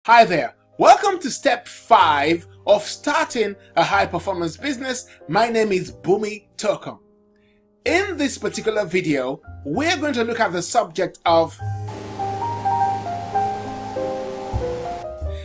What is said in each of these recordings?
Hi there, welcome to step 5 of starting a high performance business. My name is Boomy Tokan. In this particular video, we're going to look at the subject of,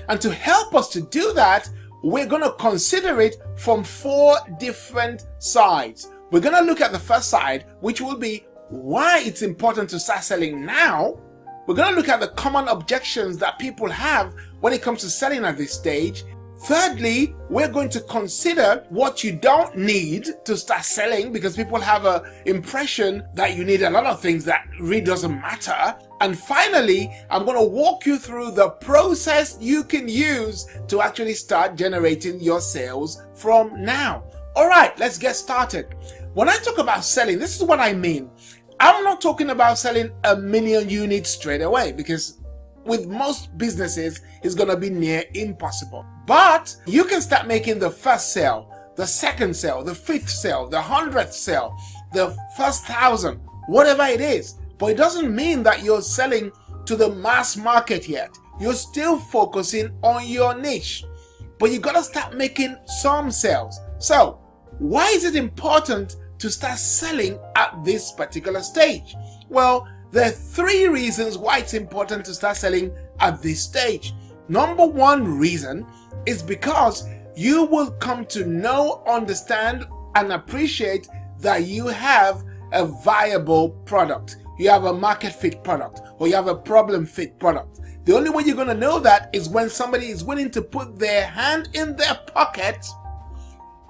and to help us to do that, we're going to consider it from 4 different sides. We're going to look at the first side, which will be why it's important to start selling now. We're going to look at the common objections that people have when it comes to selling at this stage. Thirdly, we're going to consider what you don't need to start selling, because people have an impression that you need a lot of things that really doesn't matter. And finally, I'm going to walk you through the process you can use to actually start generating your sales from now. All right, let's get started. When I talk about selling, this is what I mean. I'm not talking about selling 1 million units straight away, because with most businesses, it's going to be near impossible. But you can start making the first sale, the second sale, the 5th sale, the 100th sale, the first 1,000, whatever it is. But it doesn't mean that you're selling to the mass market yet. You're still focusing on your niche. But you got to start making some sales. So, why is it important to start selling at this particular stage? Well, there are 3 reasons why it's important to start selling at this stage. Number 1 reason is because you will come to know, understand, and appreciate that you have a viable product. You have a market fit product, or you have a problem fit product. The only way you're going to know that is when somebody is willing to put their hand in their pocket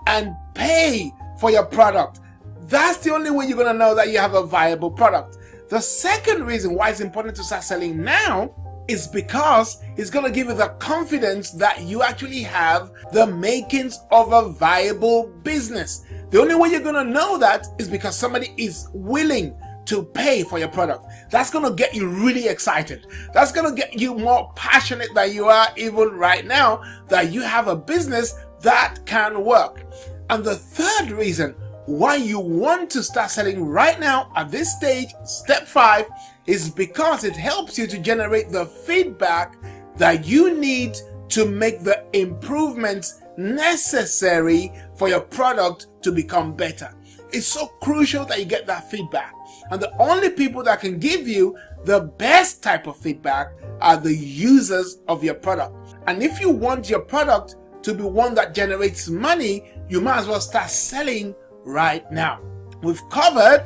and pay for your product. That's the only way you're going to know that you have a viable product. The second reason why it's important to start selling now is because it's going to give you the confidence that you actually have the makings of a viable business. The only way you're going to know that is because somebody is willing to pay for your product. That's going to get you really excited. That's going to get you more passionate than you are even right now, that you have a business that can work. And the third reason why you want to start selling right now at this stage, step 5, is because it helps you to generate the feedback that you need to make the improvements necessary for your product to become better. It's so crucial that you get that feedback. And the only people that can give you the best type of feedback are the users of your product. And if you want your product to be one that generates money, you might as well start selling right now. We've covered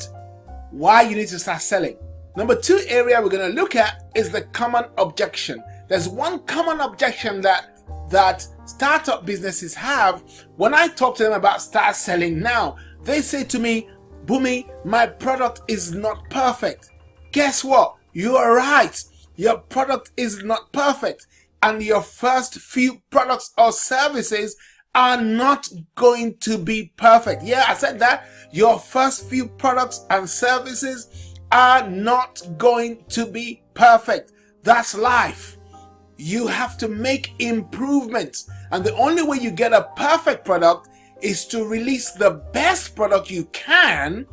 why you need to start selling. Number 2 area we're going to look at is the common objection. There's one common objection that startup businesses have when I talk to them about start selling now. They say to me, Boomy, my product is not perfect. Guess what? You are right. Your product is not perfect. And your first few products or services are not going to be perfect. Yeah, I said that. Your first few products and services are not going to be perfect. That's life. You have to make improvements. And the only way you get a perfect product is to release the best product you can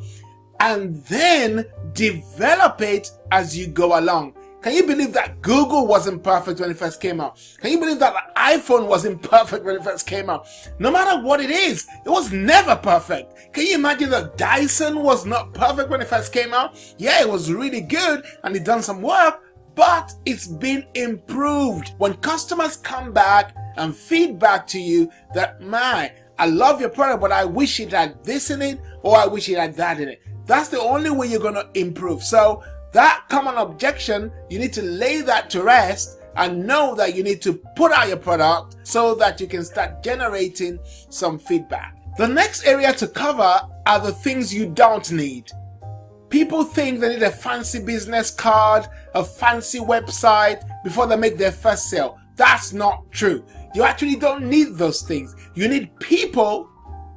and then develop it as you go along. Can you believe that Google wasn't perfect when it first came out? Can you believe that the iPhone wasn't perfect when it first came out? No matter what it is, it was never perfect. Can you imagine that Dyson was not perfect when it first came out? Yeah, it was really good and it done some work, but it's been improved. When customers come back and feedback to you that, man, I love your product, but I wish it had this in it, or I wish it had that in it. That's the only way you're going to improve. So that common objection, you need to lay that to rest and know that you need to put out your product so that you can start generating some feedback. The next area to cover are the things you don't need. People think they need a fancy business card, a fancy website before they make their first sale. That's not true. You actually don't need those things. You need people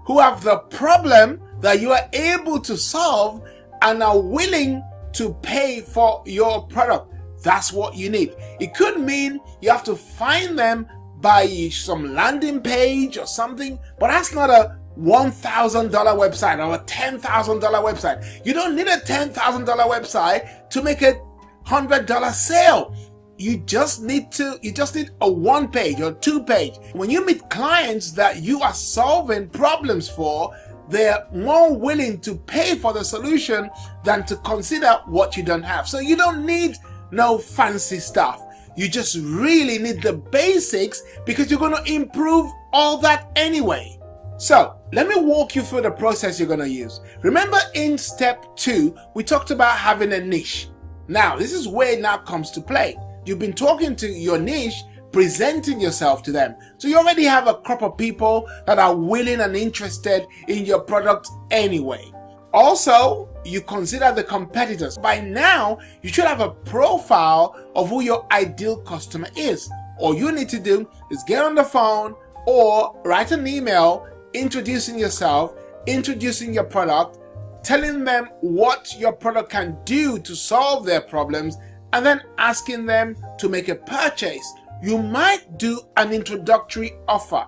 who have the problem that you are able to solve and are willing to pay for your product. That's what you need. It could mean you have to find them by some landing page or something, but that's not a $1,000 website or a $10,000 website. You don't need a $10,000 website to make a $100 sale. you just need a 1-page or 2-page. When you meet clients that you are solving problems for, they're more willing to pay for the solution than to consider what you don't have. So you don't need no fancy stuff. You just really need the basics, because you're going to improve all that anyway. So let me walk you through the process you're going to use. Remember, in step 2, we talked about having a niche. Now, this is where it now comes to play. You've been talking to your niche, presenting yourself to them. So you already have a crop of people that are willing and interested in your product anyway. Also, you consider the competitors. By now, you should have a profile of who your ideal customer is. All you need to do is get on the phone or write an email introducing yourself, introducing your product, telling them what your product can do to solve their problems, and then asking them to make a purchase. You might do an introductory offer.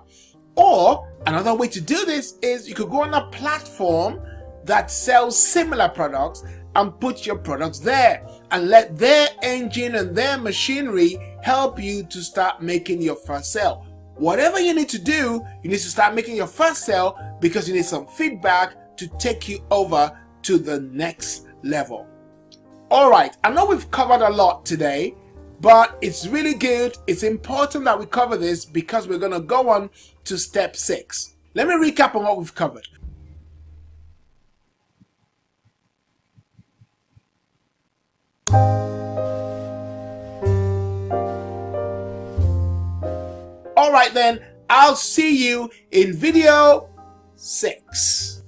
Or another way to do this is you could go on a platform that sells similar products and put your products there and let their engine and their machinery help you to start making your first sale. Whatever you need to do, you need to start making your first sale, because you need some feedback to take you over to the next level. Alright, I know we've covered a lot today, but it's really good. It's important that we cover this, because we're going to go on to step 6. Let me recap on what we've covered. Alright then, I'll see you in video 6.